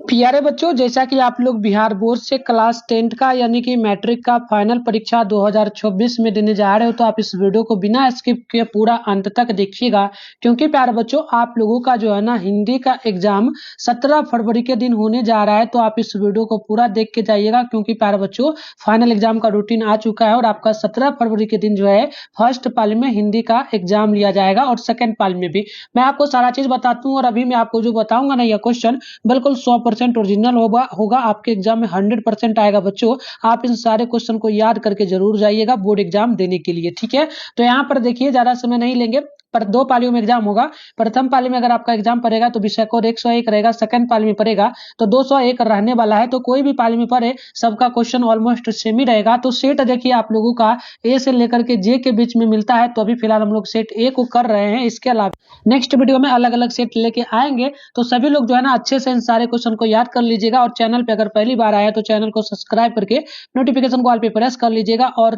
प्यारे बच्चों, जैसा कि आप लोग बिहार बोर्ड से क्लास 10 का यानी कि मैट्रिक का फाइनल परीक्षा 2024 में देने जा रहे हो, तो आप इस वीडियो को बिना स्किप किए पूरा अंत तक देखिएगा। क्योंकि प्यारे बच्चों, आप लोगों का जो है ना हिंदी का एग्जाम 17 फरवरी के दिन होने जा रहा है, तो आप इस वीडियो को पूरा देख के जाइएगा। क्योंकि प्यारे बच्चों, फाइनल एग्जाम का रूटीन आ चुका है और आपका 17 फरवरी के दिन जो है फर्स्ट पाली में हिंदी का एग्जाम लिया जाएगा और सेकेंड पाली में भी। मैं आपको सारा चीज बताता हूँ और अभी मैं आपको जो बताऊंगा ना, यह क्वेश्चन बिल्कुल 100% ओरिजिनल होगा आपके एग्जाम में 100% आएगा। बच्चों, आप इन सारे क्वेश्चन को याद करके जरूर जाइएगा बोर्ड एग्जाम देने के लिए, ठीक है। तो यहाँ पर देखिए, ज्यादा समय नहीं लेंगे, पर 2 पालियों में एग्जाम होगा। प्रथम पाली में अगर आपका एग्जाम पड़ेगा तो विषय कोड 101 रहेगा, सेकंड पाली में पड़ेगा तो 201 रहने वाला है। तो कोई भी पाली में पड़े, सबका क्वेश्चन ऑलमोस्ट सेम ही रहेगा। तो सेट देखिए आप लोगों का ए से लेकर के जे के बीच में मिलता है, तो अभी फिलहाल हम लोग सेट ए को कर रहे हैं। इसके अलावा नेक्स्ट वीडियो में अलग अलग सेट लेके आएंगे, तो सभी लोग जो है ना अच्छे से इन सारे क्वेश्चन को याद कर लीजिएगा। और चैनल पे अगर पहली बार आया तो चैनल को सब्सक्राइब करके नोटिफिकेशन को ऑल पे प्रेस कर लीजिएगा। और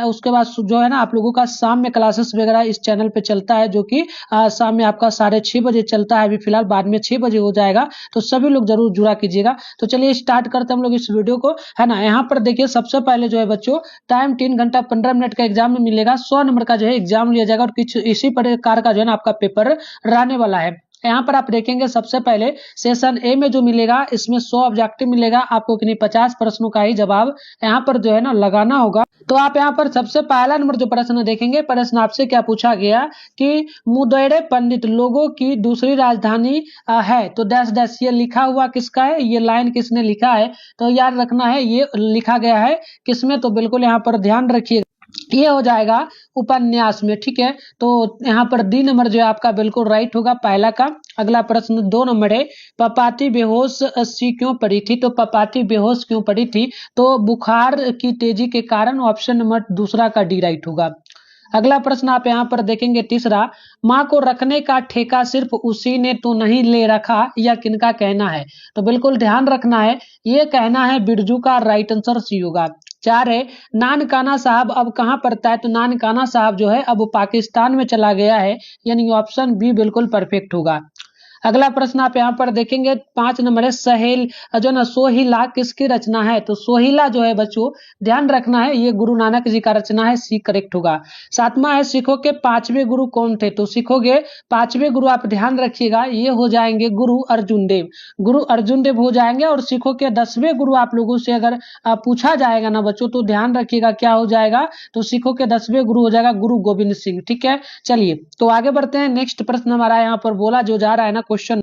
उसके बाद जो है ना आप लोगों का शाम में क्लासेस वगैरह इस चैनल पे चलता है, जो कि शाम में आपका 6:30 बजे चलता है। अभी फिलहाल बाद में 6 बजे हो जाएगा, तो सभी लोग जरूर जुड़ा कीजिएगा। तो चलिए स्टार्ट करते हैं हम लोग इस वीडियो को, है ना। यहाँ पर देखिए, सबसे पहले जो है बच्चों, टाइम 3 घंटा 15 मिनट का एग्जाम में मिलेगा। 100 नंबर का जो है एग्जाम लिया जाएगा और कुछ इसी प्रकार का जो है ना आपका पेपर रहने वाला है। यहाँ पर आप देखेंगे, सबसे पहले सेशन ए में जो मिलेगा, इसमें 100 ऑब्जेक्टिव मिलेगा आपको, कि नहीं 50 प्रश्नों का ही जवाब यहाँ पर जो है ना लगाना होगा। तो आप यहाँ पर सबसे पहला नंबर जो प्रश्न देखेंगे, प्रश्न आपसे क्या पूछा गया कि मुदेड़े पंडित लोगों की दूसरी राजधानी है, तो डैश डैश ये लिखा हुआ किसका है, ये लाइन किसने लिखा है। तो याद रखना है, ये लिखा गया है किसमें, तो बिल्कुल यहाँ पर ध्यान रखिए, ये हो जाएगा उपन्यास में, ठीक है। तो यहाँ पर डी नंबर जो है आपका बिल्कुल राइट होगा, पहला का। अगला प्रश्न 2 नंबर है, पपाती बेहोश सी क्यों पड़ी थी, तो पपाती बेहोश क्यों पड़ी थी, तो बुखार की तेजी के कारण। ऑप्शन नंबर दूसरा का डी राइट होगा। अगला प्रश्न आप यहाँ पर देखेंगे, तीसरा, माँ को रखने का ठेका सिर्फ उसी ने तो नहीं ले रखा, यह किनका कहना है। तो बिल्कुल ध्यान रखना है, ये कहना है बिरजू का, राइट आंसर सी होगा। 4 है, नानकाना साहब अब कहाँ पढ़ता है, तो नानकाना साहब जो है अब पाकिस्तान में चला गया है, यानी ऑप्शन बी बिल्कुल परफेक्ट होगा। अगला प्रश्न आप यहाँ पर देखेंगे, 5 नंबर है, सहेल जो ना सोहिला किसकी रचना है, तो सोहिला जो है बच्चों ध्यान रखना है, ये गुरु नानक जी का रचना है, सी करेक्ट होगा। 7वां है, सिखों के 5वें गुरु कौन थे, तो सिखों के 5वें गुरु आप ध्यान रखिएगा, ये हो जाएंगे गुरु अर्जुन देव। गुरु अर्जुन देव हो जाएंगे। और सिखों के 10वें गुरु आप लोगों से अगर पूछा जाएगा ना बच्चों, तो ध्यान रखिएगा क्या हो जाएगा, तो सिखों के 10वें गुरु हो जाएगा गुरु गोविंद सिंह, ठीक है। चलिए तो आगे बढ़ते हैं। नेक्स्ट प्रश्न हमारा यहाँ पर बोला जो जा रहा है ना क्वेश्चन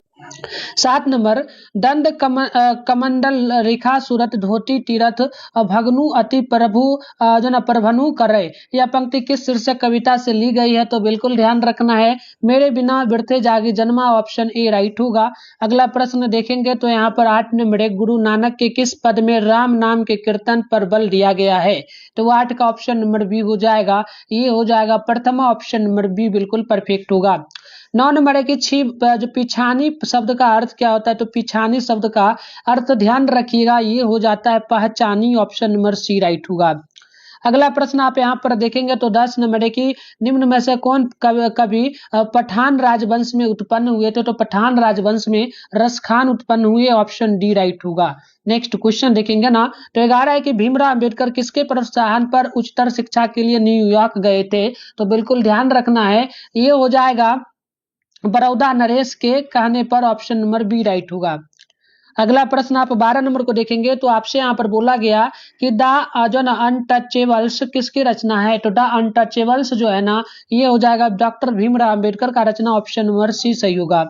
7 नंबर, दंड कमंडल रेखा सूरत धोती तीरथ भगनु अति प्रभु जो ना प्रभनु करे, यह पंक्ति किस शीर्षक कविता से ली गई है, तो बिल्कुल ध्यान रखना है, मेरे बिना बिरथे जागी जन्मा, ऑप्शन ए राइट होगा। अगला प्रश्न देखेंगे तो यहाँ पर 8 नंबर है, गुरु नानक के किस पद में राम नाम के कीर्तन पर बल दिया गया है, तो 8 का ऑप्शन नंबर बी हो जाएगा, ये हो जाएगा प्रथमा, ऑप्शन नंबर बी बिल्कुल परफेक्ट होगा। 9 नंबर है कि जो पिछानी शब्द का अर्थ क्या होता है, तो पिछानी शब्द का अर्थ ध्यान रखिएगा, ये हो जाता है पहचानी, ऑप्शन नंबर सी राइट होगा। अगला प्रश्न आप यहाँ पर देखेंगे तो 10 नंबर है कि निम्न में से कौन कवि पठान राजवंश में उत्पन्न हुए थे, तो पठान राजवंश में रसखान उत्पन्न हुए, ऑप्शन डी राइट होगा। नेक्स्ट क्वेश्चन देखेंगे ना, तो 11 है कि भीमराव अंबेडकर किसके प्रोत्साहन पर उच्चतर शिक्षा के लिए न्यूयॉर्क गए थे, तो बिल्कुल ध्यान रखना है, ये हो जाएगा बड़ौदा नरेश के कहने पर, ऑप्शन नंबर बी राइट होगा। अगला प्रश्न आप 12 नंबर को देखेंगे तो आपसे यहाँ पर बोला गया कि द जो ना अनटचेबल्स किसकी रचना है, तो द अनटचेबल्स जो है ना, ये हो जाएगा डॉक्टर भीमराव अंबेडकर का रचना, ऑप्शन नंबर सी सही होगा।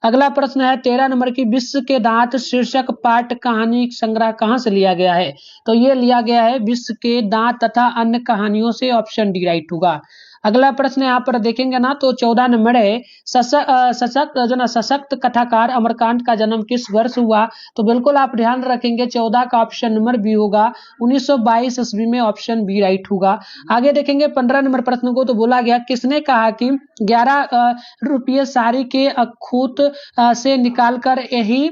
अगला प्रश्न है 13 नंबर की, विश्व के दांत शीर्षक पाठ कहानी संग्रह कहाँ से लिया गया है, तो ये लिया गया है विश्व के दांत तथा अन्य कहानियों से, ऑप्शन डी राइट होगा। अगला प्रश्न यहाँ पर देखेंगे ना तो 14 नंबर है, सशक्त जो ना सशक्त कथाकार अमरकांत का जन्म किस वर्ष हुआ, तो बिल्कुल आप ध्यान रखेंगे 14 का ऑप्शन नंबर बी होगा, 1922 ईस्वी में, ऑप्शन बी राइट होगा। आगे देखेंगे 15 नंबर प्रश्न को, तो बोला गया किसने कहा कि 11 रुपये साड़ी के खूत से निकालकर यही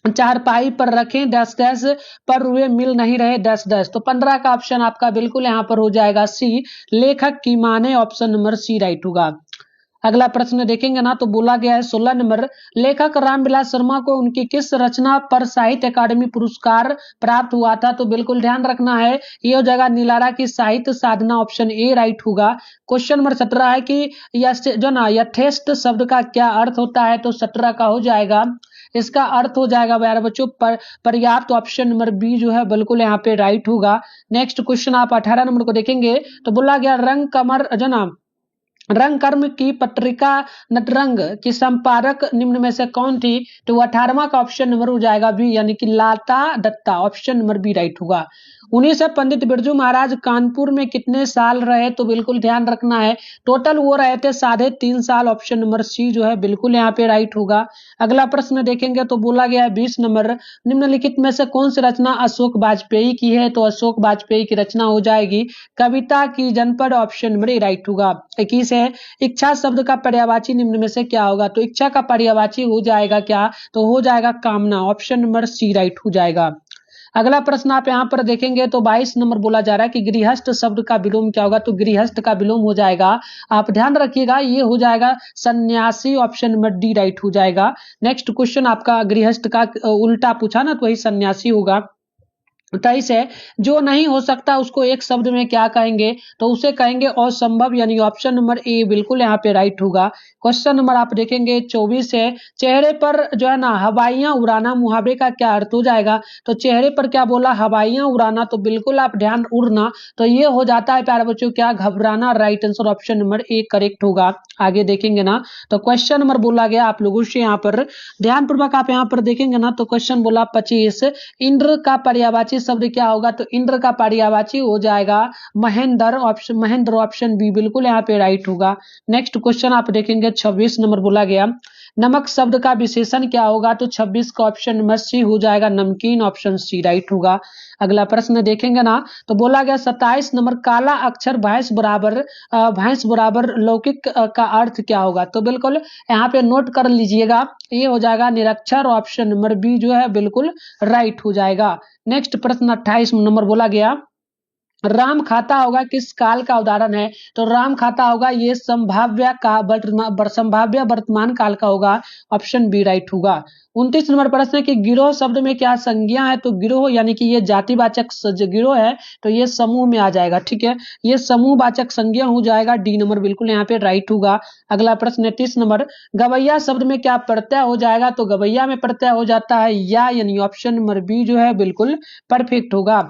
चारपाई पर रखें, डैश डैश पर रुए मिल नहीं रहे, डैश डैश। तो 15 का ऑप्शन आपका बिल्कुल यहाँ पर हो जाएगा सी, लेखक की माने, ऑप्शन नंबर सी राइट होगा। अगला प्रश्न देखेंगे ना तो बोला गया है 16 नंबर, लेखक रामविलास शर्मा को उनकी किस रचना पर साहित्य अकादमी पुरस्कार प्राप्त हुआ था? तो बिल्कुल ध्यान रखना है, ये हो जाएगा नीलारा की साहित्य साधना, ऑप्शन ए राइट होगा। क्वेश्चन नंबर 17 है कि जो ना यथेष्ट शब्द का क्या अर्थ होता है? तो 17 का हो जाएगा, इसका अर्थ हो जाएगा प्यारे बच्चों पर्याप्त, ऑप्शन नंबर बी जो है बिल्कुल यहाँ पे राइट होगा। नेक्स्ट क्वेश्चन आप 18 नंबर को देखेंगे तो बोला गया रंग कमर जो ना रंग कर्म की पत्रिका नटरंग की संपादक निम्न में से कौन थी? तो 18वां का ऑप्शन नंबर हो जाएगा बी, यानी कि Lata Datta, option number B right होगा। उन्हीं से पंडित बिरजू महाराज कानपुर में कितने साल रहे? तो बिल्कुल ध्यान रखना है, टोटल वो रहे थे 3.5 साल, ऑप्शन नंबर सी जो है बिल्कुल यहाँ पे राइट होगा। अगला प्रश्न देखेंगे तो बोला गया है 20 नंबर, निम्नलिखित में से कौन सी रचना अशोक वाजपेयी की है? तो अशोक वाजपेयी की रचना हो जाएगी कविता की जनपद, ऑप्शन नंबर ए राइट होगा। 21 है, इच्छा शब्द का पर्यायवाची निम्न में से क्या होगा? तो इच्छा का पर्यायवाची हो जाएगा क्या? तो हो जाएगा कामना, ऑप्शन नंबर सी राइट हो जाएगा। अगला प्रश्न आप यहाँ पर देखेंगे तो 22 नंबर बोला जा रहा है कि गृहस्थ शब्द का विलोम क्या होगा? तो गृहस्थ का विलोम हो जाएगा, आप ध्यान रखिएगा, ये हो जाएगा सन्यासी, ऑप्शन नंबर डी राइट हो जाएगा। नेक्स्ट क्वेश्चन आपका गृहस्थ का उल्टा पूछा ना, तो वही सन्यासी होगा। 23 है, जो नहीं हो सकता उसको एक शब्द में क्या कहेंगे? तो उसे कहेंगे असंभव, यानी ऑप्शन नंबर ए बिल्कुल यहाँ पे राइट होगा। क्वेश्चन नंबर आप देखेंगे 24 है, चेहरे पर जो है ना हवाइयां उड़ाना मुहावरे का क्या अर्थ हो जाएगा? तो चेहरे पर क्या बोला? हवाइयां उड़ाना, तो बिल्कुल आप ध्यान, उड़ना, तो ये हो जाता है प्यारे बच्चों क्या? घबराना, right answer option number A correct होगा। आगे देखेंगे ना तो क्वेश्चन नंबर बोला गया आप लोगों से, यहाँ पर ध्यान पूर्वक आप यहाँ पर देखेंगे ना तो क्वेश्चन बोला 25, इंद्र का पर्यायवाची शब्द क्या होगा? तो इंद्र का पर्यायवाची हो जाएगा महेंद्र, ऑप्शन बी बिल्कुल यहाँ पे राइट होगा। नेक्स्ट क्वेश्चन आप देखेंगे 26 नंबर बोला गया, नमक शब्द का विशेषण क्या होगा? तो 26 का ऑप्शन नंबर सी हो जाएगा नमकीन, ऑप्शन सी राइट होगा। अगला प्रश्न देखेंगे ना तो बोला गया 27 नंबर, काला अक्षर भैंस बराबर लौकिक का अर्थ क्या होगा? तो बिल्कुल यहाँ पे नोट कर लीजिएगा, ये हो जाएगा निरक्षर, ऑप्शन नंबर बी जो है बिल्कुल राइट हो जाएगा। नेक्स्ट प्रश्न 28 नंबर बोला गया, राम खाता होगा किस काल का उदाहरण है? तो राम खाता होगा ये संभाव्य वर्तमान काल का होगा, ऑप्शन बी राइट होगा। 29 नंबर प्रश्न है कि गिरोह शब्द में क्या संज्ञा है? तो गिरोह यानी कि ये जातिवाचक गिरोह है, तो ये समूह में आ जाएगा, ठीक है, ये समूहवाचक संज्ञा हो जाएगा, डी नंबर बिल्कुल यहाँ पे राइट होगा। अगला प्रश्न 30 नंबर, गवैया शब्द में क्या प्रत्यय हो जाएगा? तो गवैया में प्रत्यय हो जाता है या, यानी ऑप्शन नंबर बी जो है बिल्कुल परफेक्ट होगा।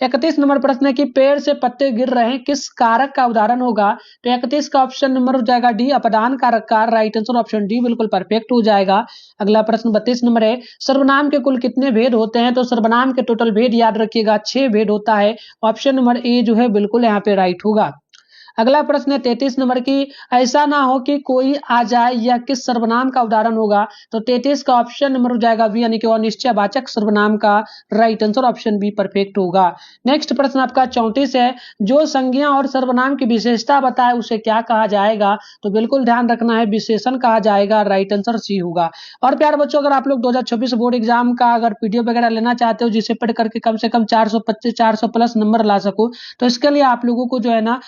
31 नंबर प्रश्न है कि पेड़ से पत्ते गिर रहे हैं किस कारक का उदाहरण होगा? तो 31 का ऑप्शन नंबर हो जाएगा डी, अपदान कारक का, राइट आंसर ऑप्शन डी बिल्कुल परफेक्ट हो जाएगा। अगला प्रश्न 32 नंबर है, सर्वनाम के कुल कितने भेद होते हैं? तो सर्वनाम के टोटल भेद याद रखिएगा 6 भेद होता है, ऑप्शन नंबर ए जो है बिल्कुल यहाँ पे राइट होगा। अगला प्रश्न है 33 नंबर की, ऐसा ना हो कि कोई आ जाए, या किस सर्वनाम का उदाहरण होगा? तो 33 का ऑप्शन नंबर हो जाएगा बी, यानी कि अनिश्चयवाचक सर्वनाम का, right answer option be perfect होगा। नेक्स्ट प्रश्न आपका 34 है, जो संज्ञा और सर्वनाम की विशेषता बताए उसे क्या कहा जाएगा? तो बिल्कुल ध्यान रखना है, विशेषण कहा जाएगा, राइट आंसर सी होगा। और प्यारे बच्चों, अगर आप लोग 2024 बोर्ड एग्जाम का अगर पीडीएफ वगैरह लेना चाहते हो जिसे पढ़ करके कम से कम 400 प्लस नंबर ला सको, तो इसके लिए आप लोगों को जो है ना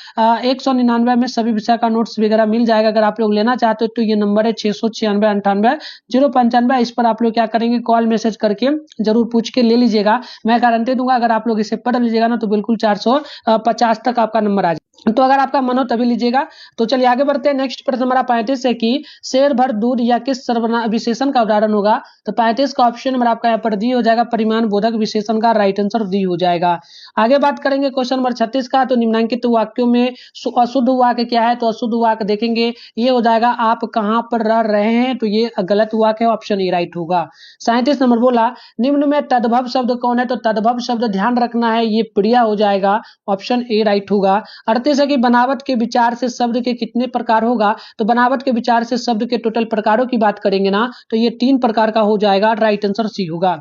199 में सभी विषय का नोट्स वगैरह मिल जाएगा। अगर आप लोग लेना चाहते हो तो ये नंबर है 696 इस पर आप लोग क्या करेंगे, कॉल मैसेज करके जरूर पूछ के ले लीजिएगा। मैं गारंटी दूंगा अगर आप लोग इसे पढ़ लीजिएगा ना तो बिल्कुल 450 तक आपका नंबर आ जाए। तो अगर आपका मन हो तभी लीजिएगा। तो चलिए आगे बढ़ते हैं। नेक्स्ट प्रश्न हमारा 35 है कि शेर भर दूध या किस सर्वनाम विशेषण का उदाहरण होगा? तो 35 का ऑप्शन नंबर आपका यहाँ पर डी हो जाएगा, परिमाण बोधक विशेषण का, राइट आंसर डी हो जाएगा। आगे बात करेंगे क्वेश्चन नंबर 36 का, तो निम्नलिखित वाक्यों में अशुद्ध वाक्य क्या है? तो अशुद्ध वाक्य देखेंगे, ये हो जाएगा आप कहां पर रह रहे हैं, तो ये गलत वाक्य है, ऑप्शन ए राइट होगा। 37 नंबर बोला, निम्न में तद्भव शब्द कौन है? तो तद्भव शब्द ध्यान रखना है, ये प्रिया हो जाएगा, ऑप्शन ए राइट होगा। 38 है कि बनावट के विचार से शब्द के कितने प्रकार होगा? तो बनावट के विचार से शब्द के टोटल प्रकारों की बात करेंगे ना तो ये 3 प्रकार का हो जाएगा, राइट आंसर सी होगा।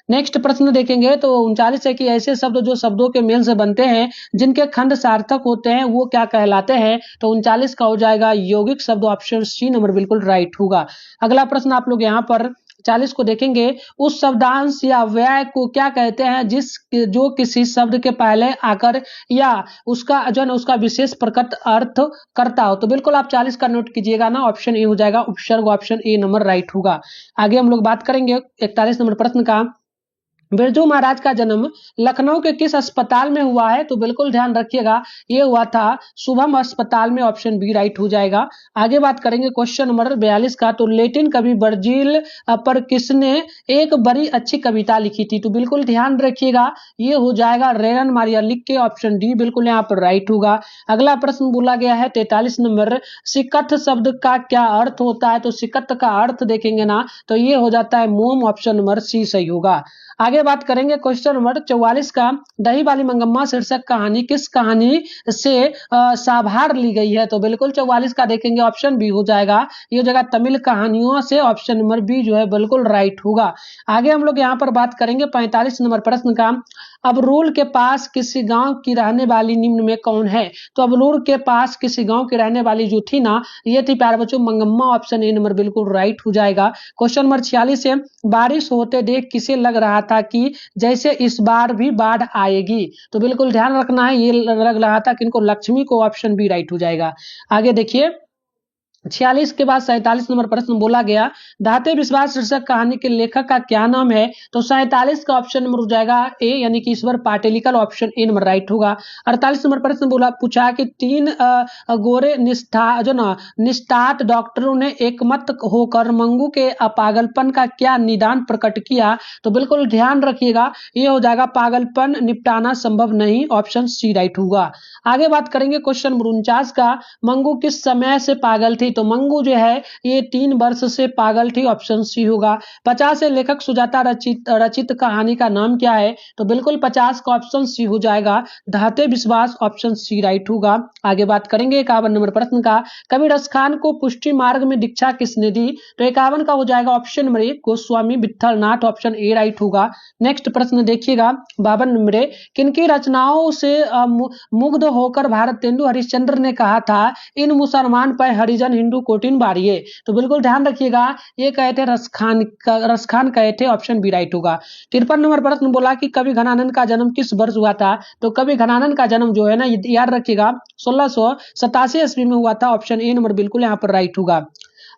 नेक्स्ट प्रश्न देखेंगे तो 39 है कि ऐसे शब्द जो शब्दों के मेल से बनते हैं जिनके खंड सार्थक होते हैं वो क्या कहलाते हैं? तो 39 का हो जाएगा यौगिक शब्द, ऑप्शन सी नंबर बिल्कुल राइट होगा। अगला प्रश्न आप लोग यहाँ पर 40 को देखेंगे, उस शब्दांश या व्यय को क्या कहते हैं जो किसी शब्द के पहले आकर या उसका जो है ना उसका विशेष प्रकट अर्थ करता हो। तो बिल्कुल आप 40 का नोट कीजिएगा ना, ऑप्शन ए हो जाएगा उपसर्ग, ऑप्शन ए नंबर राइट होगा। आगे हम लोग बात करेंगे 41 नंबर प्रश्न का। बिरजू महाराज का जन्म लखनऊ के किस अस्पताल में हुआ है? तो बिल्कुल ध्यान रखिएगा, ये हुआ था शुभम अस्पताल में, ऑप्शन बी राइट हो जाएगा। आगे बात करेंगे क्वेश्चन नंबर 42 का। तो लेटिन कवि वर्जिल पर किसने एक बड़ी अच्छी कविता लिखी थी? तो बिल्कुल ध्यान रखिएगा, ये हो जाएगा रेरन मारिया, लिख के ऑप्शन डी बिल्कुल यहाँ पर राइट होगा। अगला प्रश्न बोला गया है 43 नंबर, सिकथ शब्द का क्या अर्थ होता है? तो सिकथ का अर्थ देखेंगे ना तो ये हो जाता है मोम, ऑप्शन नंबर सी सही होगा। आगे बात करेंगे क्वेश्चन नंबर 44 का। दही वाली मंगम्मा शीर्षक कहानी किस कहानी से साभार ली गई है? तो बिल्कुल 44 का देखेंगे ऑप्शन बी हो जाएगा, ये हो जाएगा तमिल कहानियों से, ऑप्शन नंबर बी जो है बिल्कुल राइट होगा। आगे हम लोग यहाँ पर बात करेंगे 45 नंबर प्रश्न का। अबरूल के पास किसी गांव की रहने वाली निम्न में कौन है? तो अबरूल के पास किसी गांव की रहने वाली जो थी ना, ये थी प्यारे बच्चों मंगम्मा, ऑप्शन ए नंबर बिल्कुल राइट हो जाएगा। क्वेश्चन नंबर 46 है, बारिश होते देख किसे लग रहा था कि जैसे इस बार भी बाढ़ आएगी? तो बिल्कुल ध्यान रखना है, ये लग रहा था किनको? लक्ष्मी को, ऑप्शन बी राइट हो जाएगा। आगे देखिए 46 के बाद 47 नंबर प्रश्न बोला गया, दाते विश्वास शीर्षक कहानी के लेखक का क्या नाम है? तो 47 का ऑप्शन नंबर हो जाएगा ए, यानी कि ईश्वर पाटेलिकर, ऑप्शन ए नंबर राइट होगा। 48 नंबर प्रश्न बोला पूछा कि 3 गोरे निष्ठात डॉक्टरों ने एकमत होकर मंगू के पागलपन का क्या निदान प्रकट किया? तो बिल्कुल ध्यान रखिएगा, ये हो जाएगा पागलपन निपटाना संभव नहीं, ऑप्शन सी राइट होगा। आगे बात करेंगे क्वेश्चन नंबर 49 का, मंगू किस समय से पागल थी? तो मंगू जो है ये 3 वर्ष से पागल थी, ऑप्शन सी होगा। 50 से लेखक सुजाता रचित कहानी का नाम क्या है? तो बिल्कुल 50 का ऑप्शन सी हो जाएगा, धाते विश्वास, ऑप्शन सी राइट होगा। आगे बात करेंगे 51 नंबर प्रश्न का, कवि रस खान को पुष्टि मार्ग में दीक्षा किसने दी? तो 51 का हो जाएगा option number A, Goswami Vitthalnath, option A right होगा। नेक्स्ट प्रश्न देखिएगा 52 नंबर, किनकी रचनाओं से मुग्ध होकर भारतेंदु हरिश्चंद्र ने कहा था, इन मुसलमान पर हरिजन हिंदू कोटिन बारिये? तो बिल्कुल ध्यान रखिएगा, ये कहे थे रसखान कहे थे, ऑप्शन बी राइट होगा। 53 नंबर प्रश्न बोला कि कवि घनानंद का जन्म किस वर्ष हुआ था? तो कवि घनानंद का जन्म जो है ना, याद रखिएगा 1687 ईस्वी में हुआ था, ऑप्शन ए नंबर बिल्कुल यहाँ पर राइट होगा।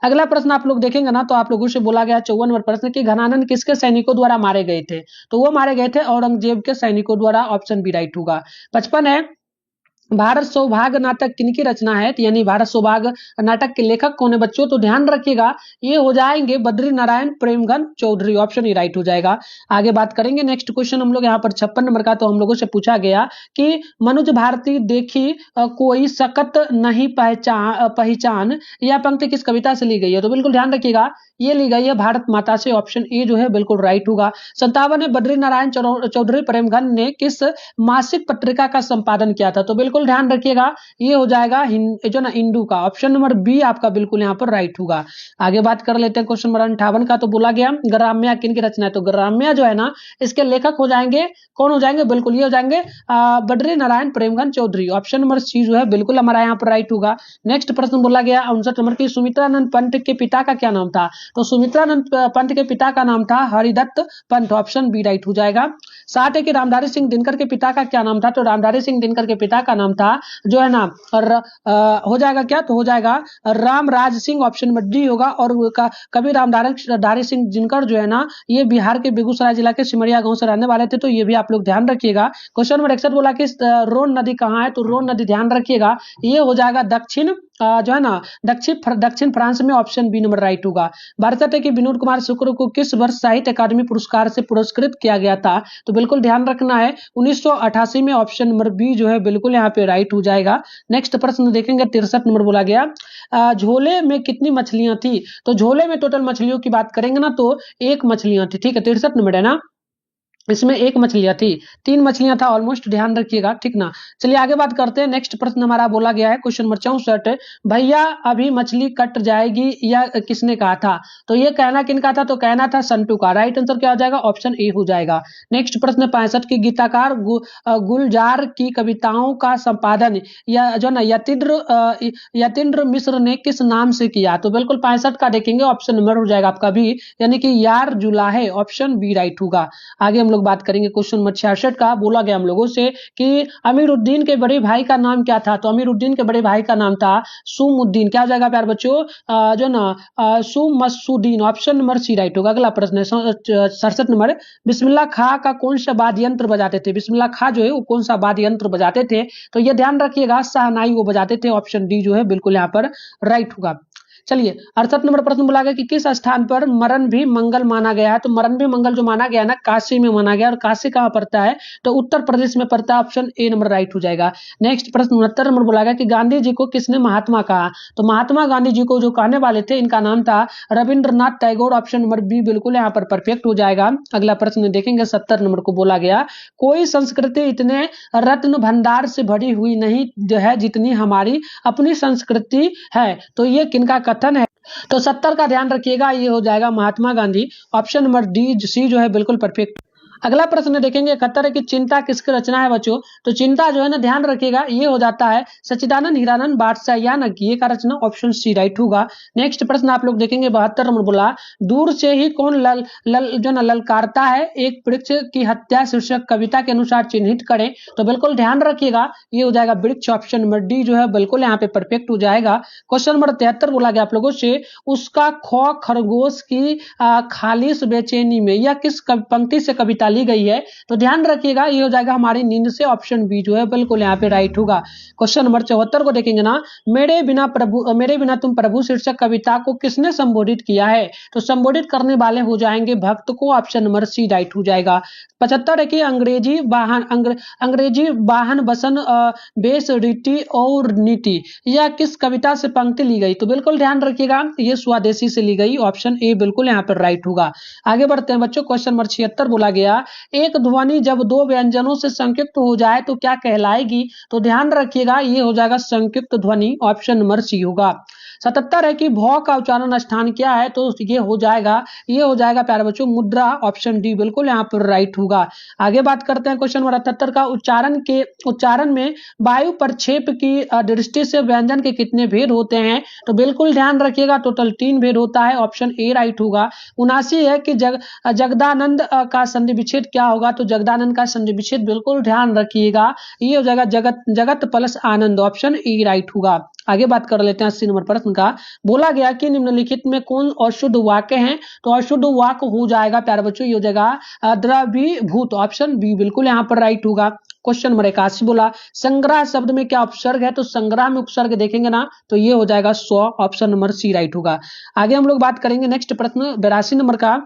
अगला प्रश्न आप लोग देखेंगे ना तो आप लोगों से बोला गया 54 नंबर प्रश्न कि घनानंद किसके सैनिकों द्वारा मारे गए थे? तो वो मारे गए थे औरंगजेब के सैनिकों द्वारा, ऑप्शन बी राइट होगा। 55 है, भारत सौभाग्य नाटक किनकी रचना है? यानी भारत सौभाग्य नाटक के लेखक कौन है बच्चों? तो ध्यान रखिएगा, ये हो जाएंगे बद्री नारायण प्रेमगन चौधरी, ऑप्शन ही राइट हो जाएगा। आगे बात करेंगे नेक्स्ट क्वेश्चन हम लोग यहाँ पर 56 नंबर का। तो हम लोगों से पूछा गया कि मनुज भारती देखी कोई सकत नहीं पहचान, यह पंक्ति किस कविता से ली गई है? तो बिल्कुल ध्यान रखिएगा, ये ली गई है भारत माता से, ऑप्शन ए जो है बिल्कुल राइट होगा। 57 है, बद्री नारायण चौधरी प्रेमगन ने किस मासिक पत्रिका का संपादन किया था? तो बिल्कुल ध्यान रखिएगा, ये हो जाएगा जो ना इंडू का, ऑप्शन नंबर बी आपका बिल्कुल यहाँ पर राइट होगा। आगे बात कर लेते हैं क्वेश्चन नंबर 58 का। तो बोला गया ग्राम्या किनकी रचना है? तो ग्राम्या जो है ना, इसके लेखक हो जाएंगे, कौन हो जाएंगे? बिल्कुल ये हो जाएंगे बद्री नारायण प्रेमगन चौधरी, ऑप्शन नंबर सी जो है बिल्कुल हमारा यहाँ पर राइट होगा। नेक्स्ट प्रश्न बोला गया 59 नंबर की, सुमित्रानंद पंत के पिता का क्या नाम था? तो सुमित्रानंद पंत के पिता का नाम था Haridatt Pant, option B right हो जाएगा। 60 है कि रामधारी सिंह दिनकर के पिता का क्या नाम था? तो रामधारी सिंह दिनकर के पिता का नाम था जो है ना हो जाएगा क्या? तो हो जाएगा Ramraj Singh, option number D होगा। और कवि रामधारी सिंह दिनकर जो है ना, ये बिहार के बेगूसराय जिला के सिमरिया गांव से रहने वाले थे, तो ये भी आप लोग ध्यान रखिएगा। क्वेश्चन नंबर 61 बोला कि रोन नदी कहाँ है? तो रोन नदी ध्यान रखिएगा, ये हो जाएगा दक्षिण जो है ना दक्षिण फ्रांस में, ऑप्शन बी नंबर राइट होगा। भारत के विनोद कुमार शुक्र को किस वर्ष साहित्य अकादमी पुरस्कार से पुरस्कृत किया गया था? तो बिल्कुल ध्यान रखना है 1988 में, ऑप्शन नंबर बी जो है बिल्कुल यहाँ पे राइट हो जाएगा। नेक्स्ट प्रश्न देखेंगे 63 नंबर बोला गया, झोले में कितनी मछलियां थी? तो झोले में टोटल मछलियों की बात करेंगे ना तो 1 मछलियां थी, ठीक है, 63 नंबर है ना। इसमें एक मछलियां थी, 3 मछलियां था ऑलमोस्ट, ध्यान रखिएगा, ठीक ना। चलिए आगे बात करते हैं। नेक्स्ट प्रश्न हमारा बोला गया है क्वेश्चन नंबर 64, भैया अभी मछली कट जाएगी, या किसने कहा था? तो ये कहना किनका था? तो कहना था संटू का। राइट आंसर क्या हो जाएगा? ऑप्शन ए हो जाएगा। नेक्स्ट प्रश्न 65 की गीताकार गुलजार की कविताओं का संपादन या जो ना यतीन्द्र मिश्र ने किस नाम से किया? तो बिल्कुल 65 का देखेंगे, ऑप्शन नंबर हो जाएगा आपका बी, यानी कि यार जुलाहे, ऑप्शन बी राइट होगा। आगे हम लोग बात करेंगे क्वेश्चन नंबर 66 का। बोला गया हम लोगों से कि अमीरुद्दीन के बड़े भाई का नाम क्या था? तो अमीरुद्दीन के बड़े भाई का नाम था सुमुद्दीन। क्या हो जाएगा प्यार बच्चों? जो ना सुमसुद्दीन, ऑप्शन नंबर सी राइट होगा। अगला प्रश्न है 67 नंबर, बिस्मिल्लाह खां का कौन सा वाद्य यंत्र बजाते थे? बिस्मिल्लाह खां जो है वो कौन सा वाद्य यंत्र बजाते थे? तो ये ध्यान रखिएगा, शहनाई वो बजाते थे, ऑप्शन डी जो है बिल्कुल यहाँ पर राइट होगा। चलिए 68 नंबर प्रश्न बोला गया कि किस स्थान पर मरण भी मंगल माना गया है? तो मरण भी मंगल जो माना गया ना, काशी में माना गया, और काशी कहाँ पड़ता है? तो उत्तर प्रदेश में पड़ता है, ऑप्शन ए नंबर राइट हो जाएगा। नेक्स्ट प्रश्न 69 नंबर बोला गया कि गांधी जी को किसने महात्मा कहा? तो महात्मा गांधी जी को जो कहने वाले थे, इनका नाम था Rabindranath Tagore, option number B बिल्कुल यहाँ पर परफेक्ट हो जाएगा। अगला प्रश्न देखेंगे 70 नंबर को। बोला गया कोई संस्कृति इतने रत्न भंडार से भरी हुई नहीं जो है जितनी हमारी अपनी संस्कृति है। तो ये किनका कथन है? तो 70 का ध्यान रखिएगा, ये हो जाएगा Mahatma Gandhi, option number D C जो है बिल्कुल परफेक्ट। अगला प्रश्न देखेंगे 71 की चिंता किसकी रचना है बच्चों? तो चिंता जो है ना, ध्यान रखिएगा, ये हो जाता है सच्चिदानंद हीरानंद बादशाहयान ये का रचना, ऑप्शन सी राइट होगा। नेक्स्ट प्रश्न आप लोग देखेंगे 72 नंबर बोला दूर से ही कौन जो ना ललकारता है एक वृक्ष की हत्या शीर्षक कविता के अनुसार चिन्हित करें। तो बिल्कुल ध्यान रखिएगा, ये हो जाएगा वृक्ष, ऑप्शन नंबर डी जो है बिल्कुल यहाँ पे परफेक्ट हो जाएगा। क्वेश्चन नंबर 73 बोला गया आप लोगों से उसका खौ खरगोश की खालिश बेचैनी में, यह किस पंक्ति से कविता ली गई है? तो ध्यान रखिएगा, ये हो जाएगा हमारी नींद से, ऑप्शन बी जो है बिल्कुल यहाँ पे राइट होगा। क्वेश्चन नंबर 74 को देखेंगे ना, मेरे बिना तुम प्रभु शीर्षक कविता को किसने संबोधित किया है? तो संबोधित करने वाले हो जाएंगे भक्त को, ऑप्शन नंबर सी राइट हो जाएगा। 75 है कि अंग्रेजी वाहन बसन बेस रीति और नीति, यह किस कविता से पंक्ति ली गई? तो बिल्कुल ध्यान रखिएगा, ये स्वदेशी से ली गई, ऑप्शन ए बिल्कुल यहाँ पर राइट होगा। आगे बढ़ते हैं बच्चों, क्वेश्चन नंबर 76 बोला गया एक ध्वनि जब दो व्यंजनों से संयुक्त हो जाए तो क्या कहलाएगी? तो ध्यान रखिएगा, ये हो जाएगा संयुक्त ध्वनि, ऑप्शन नंबर सी होगा। 77 है कि भौ का उच्चारण स्थान क्या है? तो ये हो जाएगा प्यारे बच्चों मुद्रा, ऑप्शन डी बिल्कुल यहाँ पर राइट होगा। आगे बात करते हैं क्वेश्चन नंबर 78 का, उच्चारण में वायु प्रक्षेप की दृष्टि से व्यंजन के कितने भेद होते हैं? तो बिल्कुल ध्यान रखिएगा, टोटल 3 भेद होता है, ऑप्शन ए राइट होगा। 79 है कि जगदानंद का संधि विच्छेद क्या होगा? तो जगदानंद का संधि विच्छेद बिल्कुल ध्यान रखिएगा, ये हो जाएगा जगत प्लस आनंद, ऑप्शन ई राइट होगा। आगे बात कर लेते हैं 80 नंबर प्रश्न का। बोला गया कि निम्नलिखित में कौन अशुद्ध वाक्य है? तो अशुद्ध वाक्य हो जाएगा प्यारे बच्चों, ये हो जाएगा द्रवीभूत, ऑप्शन बी बिल्कुल यहाँ पर राइट होगा। क्वेश्चन नंबर 81 बोला संग्रह शब्द में क्या उपसर्ग है? तो संग्रह में उपसर्ग देखेंगे ना, तो ये हो जाएगा 100, ऑप्शन नंबर सी राइट होगा। आगे हम लोग बात करेंगे नेक्स्ट प्रश्न 82 नंबर का।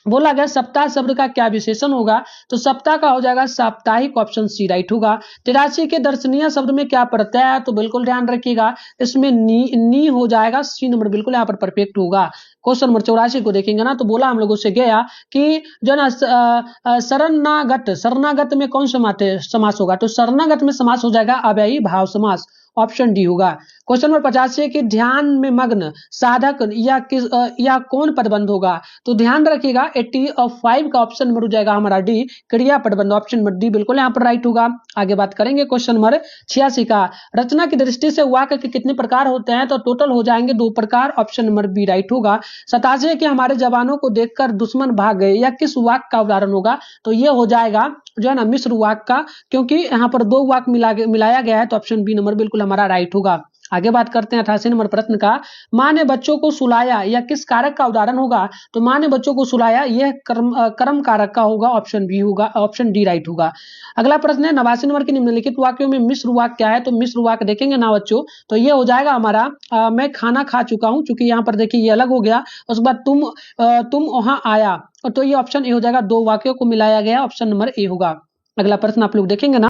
बोला गया सप्ताह शब्द का क्या विशेषण होगा? तो सप्ताह का हो जाएगा साप्ताहिक, ऑप्शन सी राइट होगा। 83 के दर्शनीय शब्द में क्या प्रत्यय है? तो बिल्कुल ध्यान रखिएगा, इसमें नी हो जाएगा, सी नंबर बिल्कुल यहाँ पर परफेक्ट होगा। क्वेश्चन नंबर 84 को देखेंगे ना, तो बोला हम लोगों से गया कि जो ना शरणागत में कौन समास होगा? तो शरणागत में समास हो जाएगा अव्ययी भाव समास, ऑप्शन डी होगा। क्वेश्चन नंबर 85 कि ध्यान में मग्न साधक या कौन पदबंध होगा? तो ध्यान रखिएगा 85 का ऑप्शन नंबर हो जाएगा हमारा डी, क्रिया पदबंध, ऑप्शन नंबर डी बिल्कुल यहाँ पर राइट होगा। आगे बात करेंगे क्वेश्चन नंबर 86 का, रचना की दृष्टि से वाक्य के कितने प्रकार होते हैं? तो टोटल हो जाएंगे 2 प्रकार, ऑप्शन नंबर बी राइट होगा। 87 कि हमारे जवानों को देखकर दुश्मन भाग गए, या किस वाक्य का उदाहरण होगा? तो ये हो जाएगा जो है ना मिश्र वाक्य का, क्योंकि यहाँ पर 2 वाक्य मिलाया गया है, तो ऑप्शन बी नंबर बिल्कुल हमारा राइट होगा। आगे बात करते हैं 88 नंबर प्रश्न का, माँ ने बच्चों को सुलाया, या किस कारक का उदाहरण होगा? तो माँ ने बच्चों को सुलाया, यह कर्म कारक का होगा, ऑप्शन बी होगा, ऑप्शन डी राइट होगा। अगला प्रश्न है 89 नंबर के निम्नलिखित वाक्यों में मिश्र वाक्य क्या है? तो मिश्र वाक्य देखेंगे ना बच्चों, तो ये हो जाएगा हमारा मैं खाना खा चुका हूं, चूंकि यहाँ पर देखिए ये अलग हो गया, उसके बाद तुम वहां आया, तो ये ऑप्शन ए हो जाएगा, 2 वाक्यों को मिलाया गया, ऑप्शन नंबर ए होगा। अगला प्रश्न आप लोग देखेंगे ना,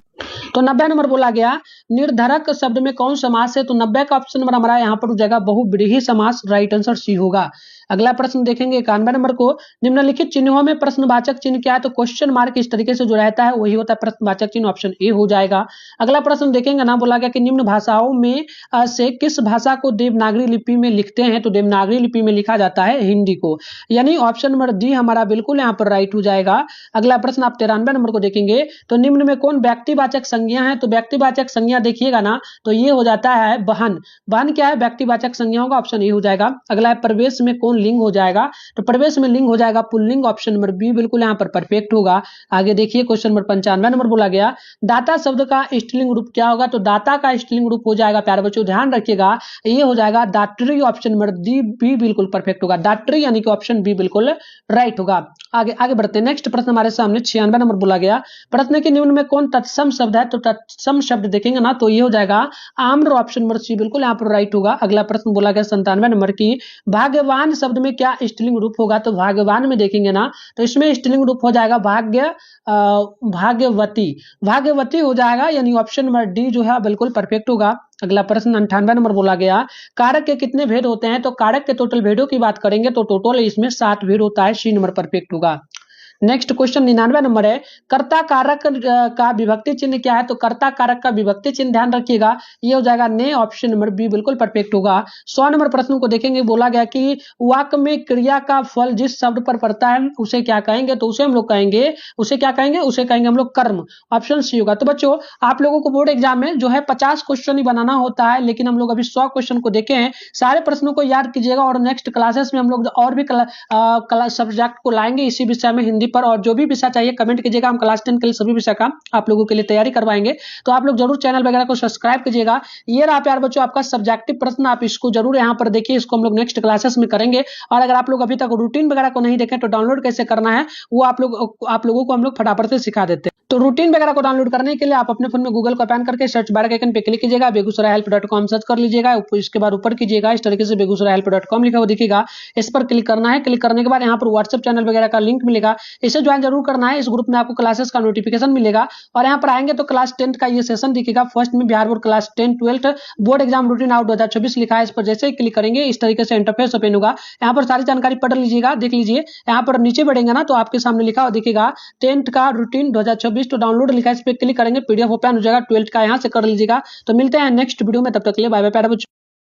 तो 90 नंबर बोला गया निर्धरक शब्द में कौन समास है? तो 90 का ऑप्शन नंबर हमारा यहाँ पर हो जाएगा बहुव्रीहि समास, राइट आंसर सी होगा। अगला प्रश्न देखेंगे 91 नंबर को, निम्नलिखित चिन्हों में प्रश्नवाचक चिन्ह क्या है? तो क्वेश्चन मार्क इस तरीके से जो रहता है वही होता है प्रश्नवाचक चिन्ह, ऑप्शन ए हो जाएगा। अगला प्रश्न देखेंगे ना, बोला गया कि निम्न भाषाओं में से किस भाषा को देवनागरी लिपि में लिखते हैं? तो देवनागरी लिपि में लिखा जाता है हिंदी को, यानी ऑप्शन नंबर डी हमारा बिल्कुल यहाँ पर राइट हो जाएगा। अगला प्रश्न आप 93 नंबर को देखेंगे, तो निम्न में कौन व्यक्तिवाचक संज्ञा है? तो व्यक्तिवाचक संज्ञा देखिएगा ना, तो ये हो जाता है बहन। बहन क्या है? व्यक्तिवाचक संज्ञा होगा, ऑप्शन ए हो जाएगा। अगला है प्रवेश में कौन लिंग हो जाएगा? तो प्रवेश में लिंग हो जाएगा पुल्लिंग, ऑप्शन नंबर बी बिल्कुल यहाँ पर परफेक्ट होगा। आगे देखिए क्वेश्चन नंबर 95 नंबर बोला गया, दाता शब्द का स्त्रीलिंग रूप क्या होगा? तो दाता का स्त्रीलिंग रूप हो जाएगा, प्यारे बच्चों ध्यान रखिएगा, ये हो जाएगा दात्री, ऑप्शन नंबर डी बी बिल्कुल परफेक्ट होगा। दात्री यानी कि ऑप्शन बी बिल्कुल राइट होगा। आगे आगे बढ़ते हैं, नेक्स्ट प्रश्न हमारे सामने 96 नंबर बोला गया, प्रश्न के निम्न में कौन तत्सम शब्द है? तो तत्सम शब्द देखेंगे ना, तो ये हो जाएगा आम्र, ऑप्शन नंबर सी बिल्कुल यहाँ पर राइट होगा। अगला प्रश्न बोला गया 97 नंबर की, भाग्यवान शब्द में क्या स्त्रीलिंग रूप होगा? तो भाग्यवान में देखेंगे ना, तो इसमें स्त्रीलिंग रूप हो जाएगा भाग्यवती, भाग्यवती हो जाएगा, यानी ऑप्शन नंबर डी जो है बिल्कुल परफेक्ट होगा। अगला प्रश्न 98 नंबर बोला गया, कारक के कितने भेद होते हैं? तो कारक के टोटल भेदों की बात करेंगे तो टोटल इसमें 7 भेद होता है, सी नंबर परफेक्ट होगा। नेक्स्ट क्वेश्चन 99 नंबर है, कर्ता कारक का विभक्ति चिन्ह क्या है? तो कर्ता कारक का विभक्ति चिन्ह ध्यान रखिएगा, ये हो जाएगा ने, ऑप्शन नंबर बी बिल्कुल परफेक्ट होगा। 100 नंबर प्रश्न को देखेंगे, बोला गया कि वाक्य में क्रिया का फल जिस शब्द पर पड़ता है उसे क्या कहेंगे? तो उसे हम लोग कहेंगे, उसे क्या कहेंगे? उसे कहेंगे हम लोग कर्म, ऑप्शन सी होगा। तो बच्चों आप लोगों को बोर्ड एग्जाम में जो है 50 क्वेश्चन ही बनाना होता है, लेकिन हम लोग अभी 100 क्वेश्चन को देखे हैं, सारे प्रश्नों को याद कीजिएगा और नेक्स्ट क्लासेस में हम लोग और भी सब्जेक्ट को लाएंगे इसी विषय में हिंदी पर, और जो भी विषय चाहिए कमेंट कीजिएगा, हम क्लास 10 के लिए सभी विषय का आप लोगों के लिए तैयारी करवाएंगे। तो आप लोग जरूर चैनल वगैरह को सब्सक्राइब कीजिएगा। ये रहा प्यार बच्चों आपका सब्जेक्टिव प्रश्न, आप इसको जरूर यहाँ पर देखिए, इसको हम लोग नेक्स्ट क्लासेस में करेंगे। और अगर आप लोग अभी तक रूटीन वगैरह को नहीं देखें तो डाउनलोड कैसे करना है वो आप लोगों को हम लोग फटाफट से सिखा देते हैं। तो रूटीन वगैरह को डाउनलोड करने के लिए आप अपने फोन में गूगल को ओपन करके सर्च बार के आइकन पे क्लिक कीजिएगा, begusarayhelp.com सर्च कर लीजिएगा, इसके बाद ऊपर कीजिएगा इस तरीके से begusarayhelp.com लिखा हुआ दिखेगा, इस पर क्लिक करना है। क्लिक करने के बाद यहाँ पर व्हाट्सएप चैनल वगैरह का लिंक मिलेगा, इसे ज्वाइन जरूर करना है। इस ग्रुप में आपको क्लासेस का नोटिफिकेशन मिलेगा और यहाँ पर आएंगे तो क्लास 10 का ये सेशन दिखेगा। फर्स्ट में Bihar board class 10 12 board exam routine out 2024 लिखा है, इस पर जैसे ही क्लिक करेंगे इस तरीके से इंटरफेस ओपन होगा। यहाँ पर सारी जानकारी पढ़ लीजिएगा, देख लीजिए। यहाँ पर नीचे बढ़ेंगे ना तो आपके सामने लिखा हुआ दिखेगा 10th का रूटीन 2024 तो डाउनलोड लिखा है, इस पे क्लिक करेंगे, पीडीएफ ओपन हो जाएगा। 12th का यहाँ से कर लीजिएगा। तो मिलते हैं नेक्स्ट वीडियो में, तब तक के लिए बाय बाय प्यारे बच्चों।